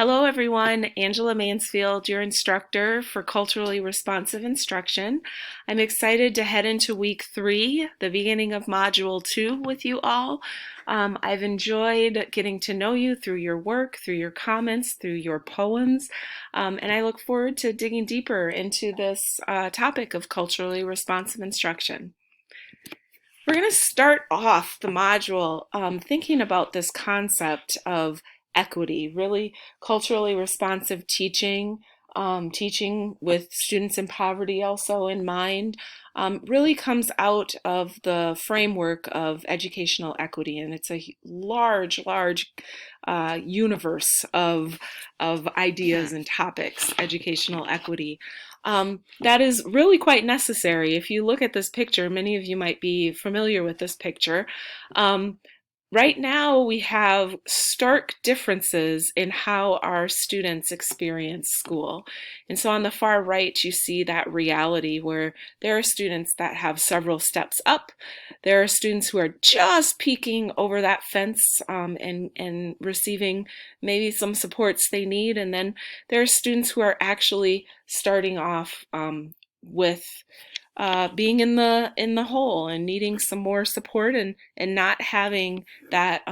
Hello, everyone. Angela Mansfield, your instructor for Culturally Responsive Instruction. I'm excited to head into week 3, the beginning of Module 2 with you all. I've enjoyed getting to know you through your work, through your comments, through your poems, and I look forward to digging deeper into this topic of culturally responsive instruction. We're going to start off the module thinking about this concept of equity, really culturally responsive teaching, teaching with students in poverty also in mind, really comes out of the framework of educational equity. And it's a large universe of ideas and topics, educational equity. That is really quite necessary. If you look at this picture, many of you might be familiar with this picture. Right now, we have stark differences in how our students experience school. And so on the far right, you see that reality where there are students that have several steps up. There are students who are just peeking over that fence and receiving maybe some supports they need. And then there are students who are actually starting off with being in the hole and needing some more support and not having that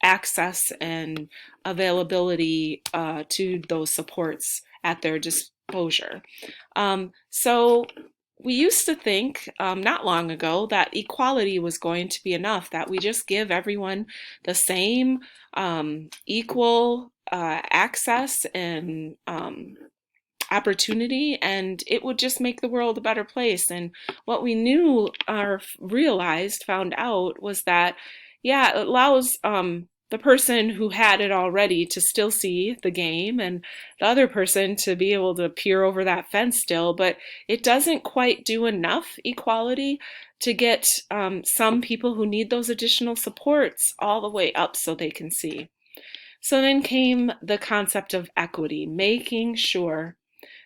access and availability to those supports at their disposal. So we used to think not long ago that equality was going to be enough, that we just give everyone the same equal access and opportunity, and it would just make the world a better place. And what we knew or realized, found out, was that, yeah, it allows the person who had it already to still see the game and the other person to be able to peer over that fence still, but it doesn't quite do enough equality to get some people who need those additional supports all the way up so they can see. So then came the concept of equity, making sure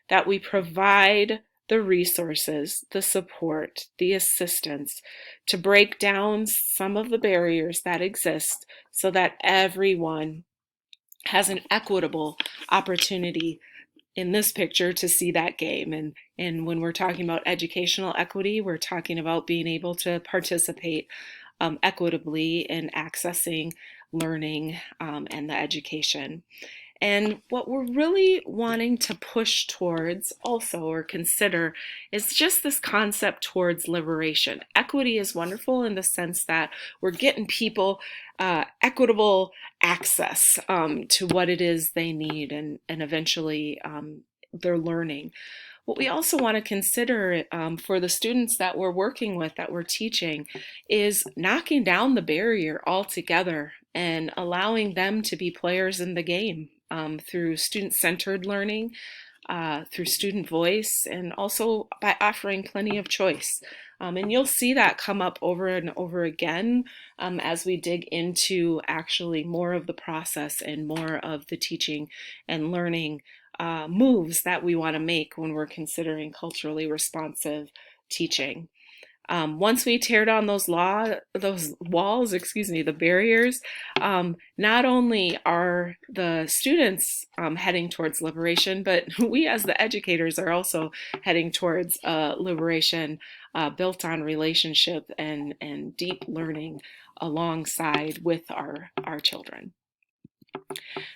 that we provide the resources, the support, the assistance to break down some of the barriers that exist so that everyone has an equitable opportunity in this picture to see that game. And when we're talking about educational equity, we're talking about being able to participate equitably in accessing learning and the education. And what we're really wanting to push towards also or consider is just this concept towards liberation. Equity is wonderful in the sense that we're getting people equitable access to what it is they need and eventually their learning. What we also want to consider for the students that we're working with, that we're teaching, is knocking down the barrier altogether and allowing them to be players in the game through student-centered learning, through student voice, and also by offering plenty of choice. And you'll see that come up over and over again as we dig into actually more of the process and more of the teaching and learning moves that we want to make when we're considering culturally responsive teaching. Once we tear down those walls, the barriers, not only are the students heading towards liberation, but we as the educators are also heading towards liberation built on relationship and deep learning alongside with our children.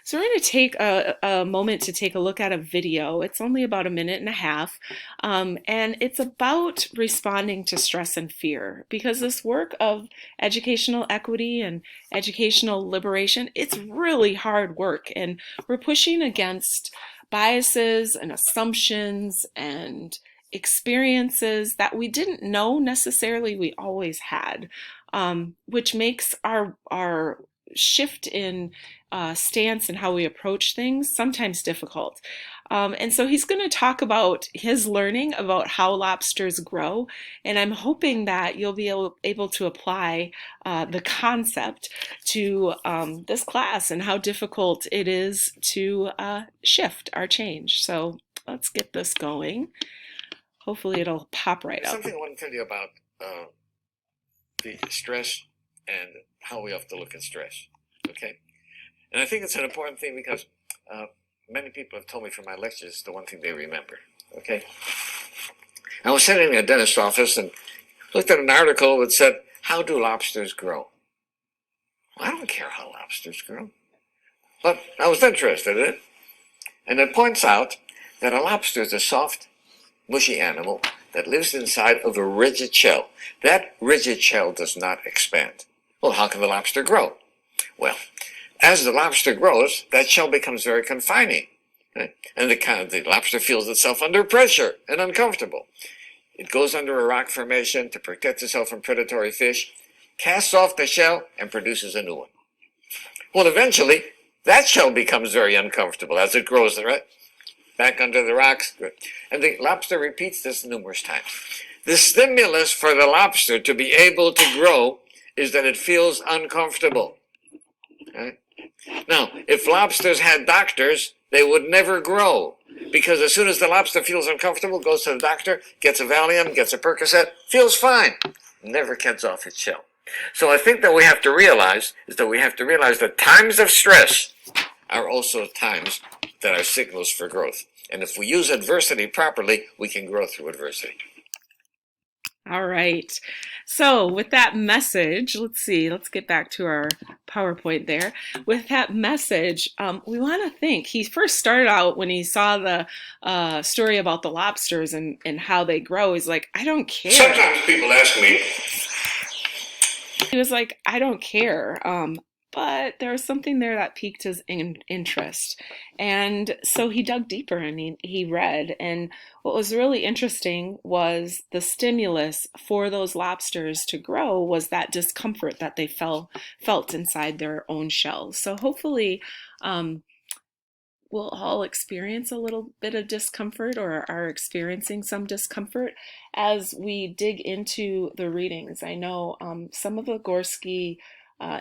So we're going to take a moment to take a look at a video. It's only about a minute and a half, and it's about responding to stress and fear, because this work of educational equity and educational liberation, it's really hard work, and we're pushing against biases and assumptions and experiences that we didn't know necessarily we always had, which makes our shift in stance and how we approach things sometimes difficult. And so he's going to talk about his learning about how lobsters grow, and I'm hoping that you'll be able to apply the concept to this class and how difficult it is to shift our change. So let's get this going. Hopefully it'll pop right up. Something I want to tell you about the stress and how we have to look at stress. Okay, and I think it's an important thing because many people have told me from my lectures the one thing they remember. Okay, I was sitting in a dentist's office and looked at an article that said, "How do lobsters grow?" Well, I don't care how lobsters grow, but I was interested in it, and it points out that a lobster is a soft, mushy animal that lives inside of a rigid shell. That rigid shell does not expand. Well, how can the lobster grow? Well, as the lobster grows, that shell becomes very confining. Right? And the lobster feels itself under pressure and uncomfortable. It goes under a rock formation to protect itself from predatory fish, casts off the shell, and produces a new one. Well, eventually, that shell becomes very uncomfortable as it grows, right? Back under the rocks. Good. And the lobster repeats this numerous times. The stimulus for the lobster to be able to grow is that it feels uncomfortable. Right? Now, if lobsters had doctors, they would never grow. Because as soon as the lobster feels uncomfortable, goes to the doctor, gets a Valium, gets a Percocet, feels fine, never gets off its shell. So I think that we have to realize that times of stress are also times that are signals for growth. And if we use adversity properly, we can grow through adversity. All right. So with that message, let's get back to our PowerPoint there. With that message, we want to think. He first started out when he saw the story about the lobsters and how they grow. He's like, I don't care. Sometimes people ask me. He was like, I don't care. But there was something there that piqued his interest. And so he dug deeper and he read. And what was really interesting was the stimulus for those lobsters to grow was that discomfort that they felt inside their own shells. So hopefully we'll all experience a little bit of discomfort or are experiencing some discomfort as we dig into the readings. I know some of the Gorski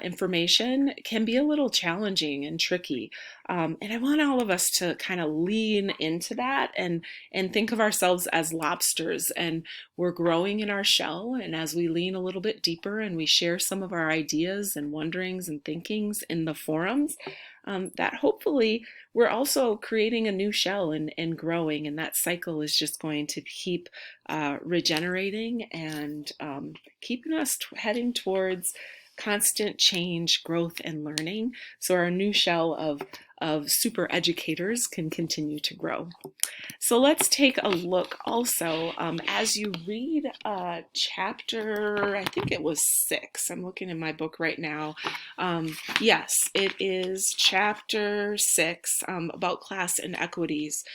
information can be a little challenging and tricky. And I want all of us to kind of lean into that and think of ourselves as lobsters, and we're growing in our shell. And as we lean a little bit deeper and we share some of our ideas and wonderings and thinkings in the forums, that hopefully we're also creating a new shell and growing, and that cycle is just going to keep regenerating and keeping us heading towards constant change, growth, and learning, so our new shell of super educators can continue to grow. So let's take a look also as you read chapter, I think it was 6. I'm looking in my book right now. Yes, it is chapter 6 about class inequities.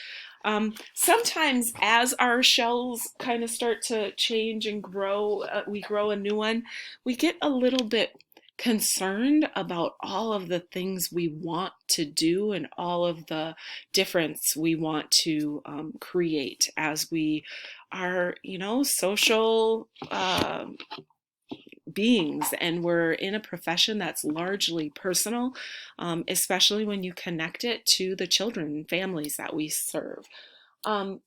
Sometimes as our shells kind of start to change and grow, we grow a new one, we get a little bit concerned about all of the things we want to do and all of the difference we want to create as we are, social beings, and we're in a profession that's largely personal, especially when you connect it to the children and families that we serve.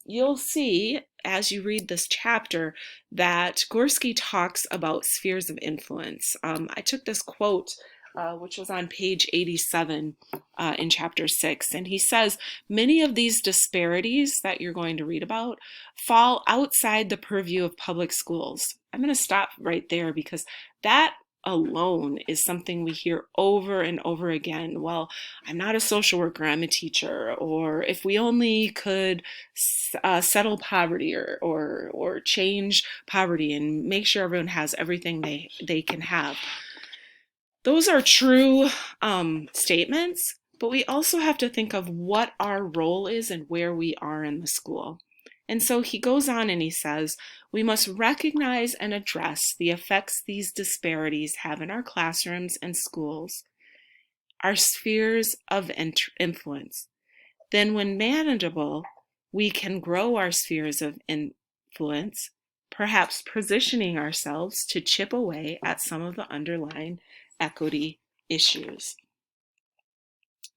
You'll see as you read this chapter that Gorski talks about spheres of influence. I took this quote which was on page 87 in chapter 6. And he says, many of these disparities that you're going to read about fall outside the purview of public schools. I'm going to stop right there because that alone is something we hear over and over again. Well, I'm not a social worker, I'm a teacher. Or if we only could settle poverty or change poverty and make sure everyone has everything they can have. Those are true statements, but we also have to think of what our role is and where we are in the school. And so he goes on and he says, we must recognize and address the effects these disparities have in our classrooms and schools, our spheres of influence. Then when manageable, we can grow our spheres of influence, perhaps positioning ourselves to chip away at some of the underlying equity issues.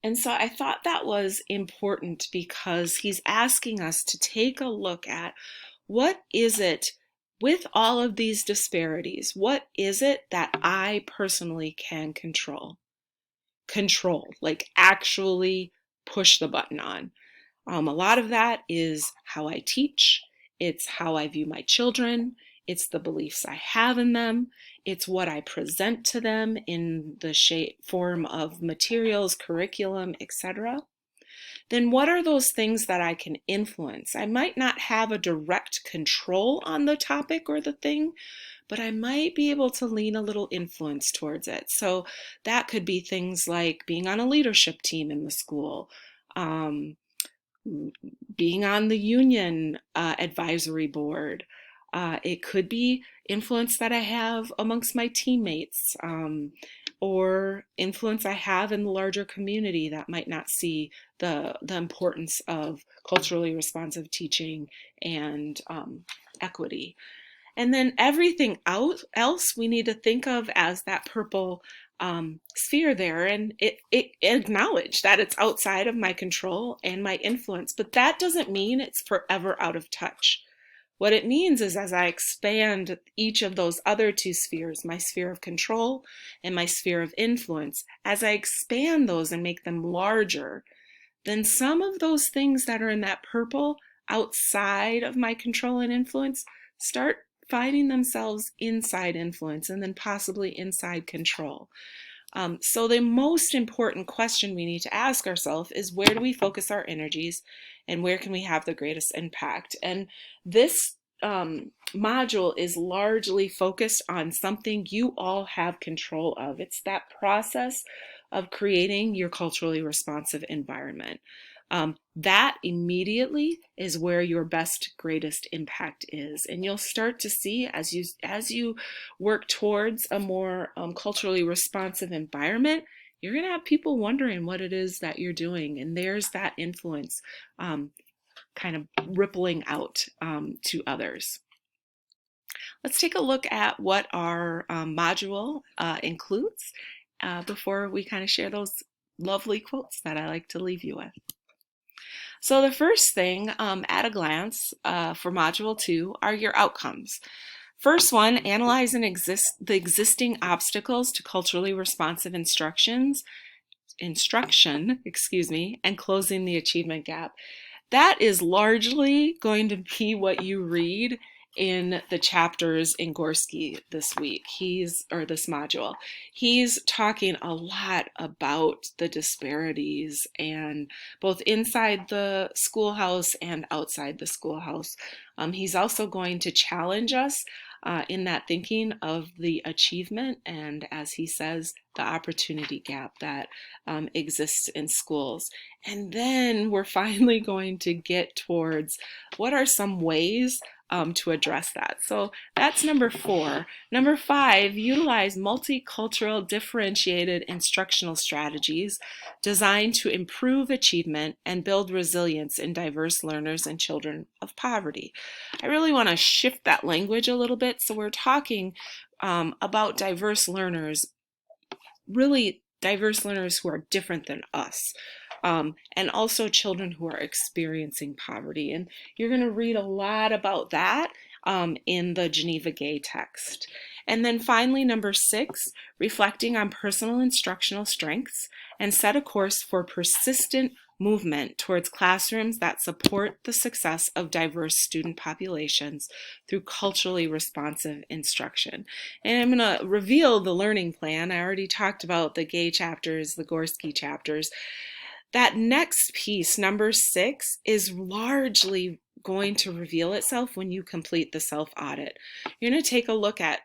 And so I thought that was important because he's asking us to take a look at what is it with all of these disparities, what is it that I personally can control, like actually push the button on. A lot of that is how I teach. It's how I view my children. It's the beliefs I have in them. It's what I present to them in the form of materials, curriculum, etc. Then what are those things that I can influence? I might not have a direct control on the topic or the thing, but I might be able to lean a little influence towards it. So that could be things like being on a leadership team in the school, being on the union advisory board. It could be influence that I have amongst my teammates, or influence I have in the larger community that might not see the importance of culturally responsive teaching and equity. And then everything else we need to think of as that purple sphere there, and it acknowledge that it's outside of my control and my influence, but that doesn't mean it's forever out of touch. What it means is as I expand each of those other two spheres, my sphere of control and my sphere of influence, as I expand those and make them larger, then some of those things that are in that purple outside of my control and influence start finding themselves inside influence and then possibly inside control. So the most important question we need to ask ourselves is, where do we focus our energies and where can we have the greatest impact? And this module is largely focused on something you all have control of. It's that process of creating your culturally responsive environment. That immediately is where your best, greatest impact is. And you'll start to see as you work towards a more culturally responsive environment, you're going to have people wondering what it is that you're doing. And there's that influence kind of rippling out to others. Let's take a look at what our module includes before we kind of share those lovely quotes that I like to leave you with. So the first thing at a glance for Module 2 are your outcomes. First one, analyze the existing obstacles to culturally responsive instruction, and closing the achievement gap. That is largely going to be what you read in the chapters in Gorski this week, this module. He's talking a lot about the disparities, and both inside the schoolhouse and outside the schoolhouse. He's also going to challenge us in that thinking of the achievement and, as he says, the opportunity gap that exists in schools. And then we're finally going to get towards what are some ways to address that. So that's number 4. Number 5, utilize multicultural differentiated instructional strategies designed to improve achievement and build resilience in diverse learners and children of poverty. I really want to shift that language a little bit. So we're talking about diverse learners, really diverse learners who are different than us. And also children who are experiencing poverty. And you're going to read a lot about that in the Geneva Gay text. And then finally, number 6, reflecting on personal instructional strengths and set a course for persistent movement towards classrooms that support the success of diverse student populations through culturally responsive instruction. And I'm going to reveal the learning plan. I already talked about the Gay chapters, the Gorski chapters. That next piece, number 6, is largely going to reveal itself when you complete the self-audit. You're going to take a look at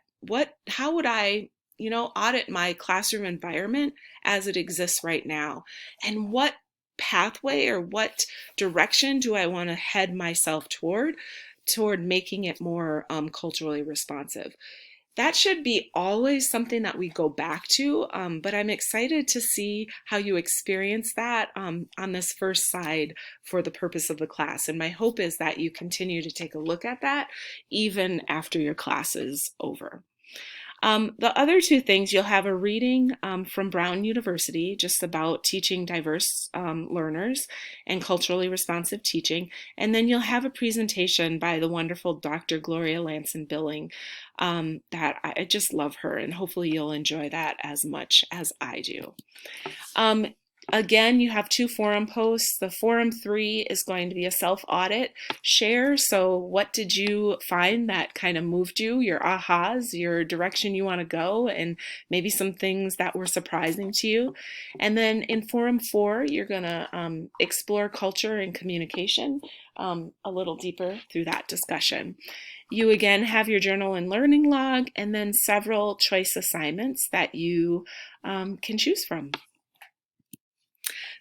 how would I, audit my classroom environment as it exists right now, and what pathway or what direction do I want to head myself toward making it more culturally responsive. That should be always something that we go back to, but I'm excited to see how you experience that on this first side for the purpose of the class. And my hope is that you continue to take a look at that even after your class is over. The other 2 things, you'll have a reading from Brown University just about teaching diverse learners and culturally responsive teaching. And then you'll have a presentation by the wonderful Dr. Gloria Lanson-Billing that I just love her, and hopefully you'll enjoy that as much as I do. Again, you have 2 forum posts. The forum 3 is going to be a self-audit share. So what did you find that kind of moved you, your ahas, your direction you want to go, and maybe some things that were surprising to you. And then in forum 4, you're going to explore culture and communication a little deeper through that discussion. You again have your journal and learning log, and then several choice assignments that you can choose from.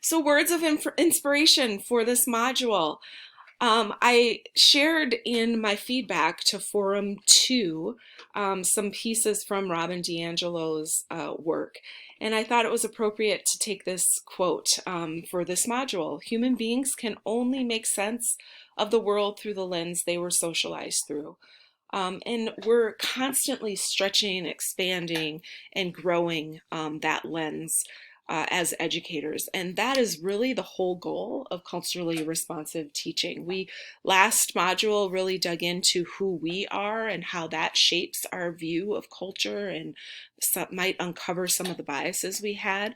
So words of inspiration for this module. I shared in my feedback to Forum 2 some pieces from Robin DiAngelo's work. And I thought it was appropriate to take this quote for this module. Human beings can only make sense of the world through the lens they were socialized through. And we're constantly stretching, expanding, and growing that lens as educators. And that is really the whole goal of culturally responsive teaching. We last module really dug into who we are and how that shapes our view of culture and might uncover some of the biases we have.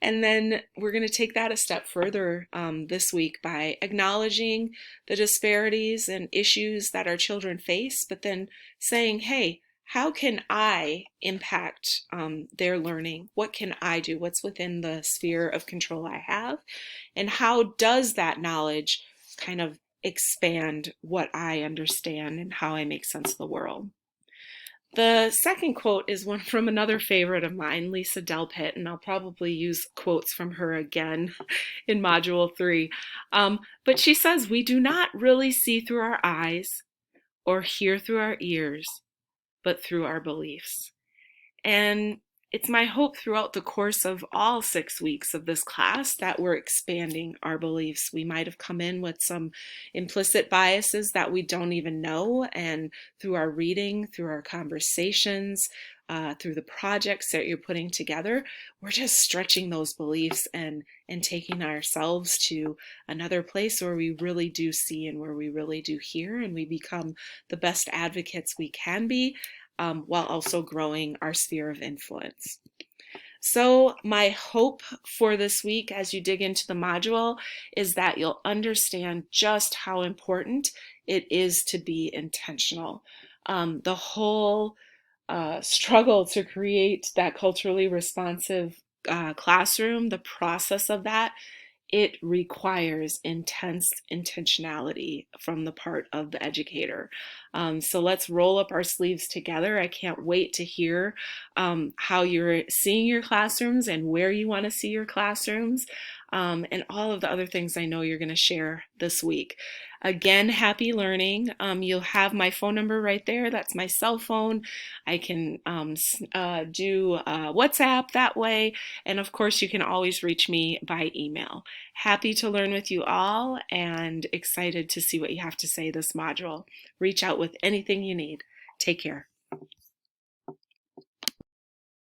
And then we're going to take that a step further this week by acknowledging the disparities and issues that our children face, but then saying, hey, how can I impact their learning? What can I do? What's within the sphere of control I have? And how does that knowledge kind of expand what I understand and how I make sense of the world? The second quote is one from another favorite of mine, Lisa Delpit, and I'll probably use quotes from her again in Module 3. But she says, we do not really see through our eyes or hear through our ears, but through our beliefs. And it's my hope throughout the course of all 6 weeks of this class that we're expanding our beliefs. We might have come in with some implicit biases that we don't even know, and through our reading, through our conversations, through the projects that you're putting together, we're just stretching those beliefs and taking ourselves to another place where we really do see and where we really do hear, and we become the best advocates we can be, while also growing our sphere of influence. So my hope for this week as you dig into the module is that you'll understand just how important it is to be intentional. The whole struggle to create that culturally responsive classroom, the process of that, it requires intense intentionality from the part of the educator. So let's roll up our sleeves together. I can't wait to hear how you're seeing your classrooms and where you want to see your classrooms, and all of the other things I know you're going to share this week. Again, happy learning. You'll have my phone number right there. That's my cell phone. I can do WhatsApp that way. And of course, you can always reach me by email. Happy to learn with you all and excited to see what you have to say this module. Reach out with anything you need. Take care.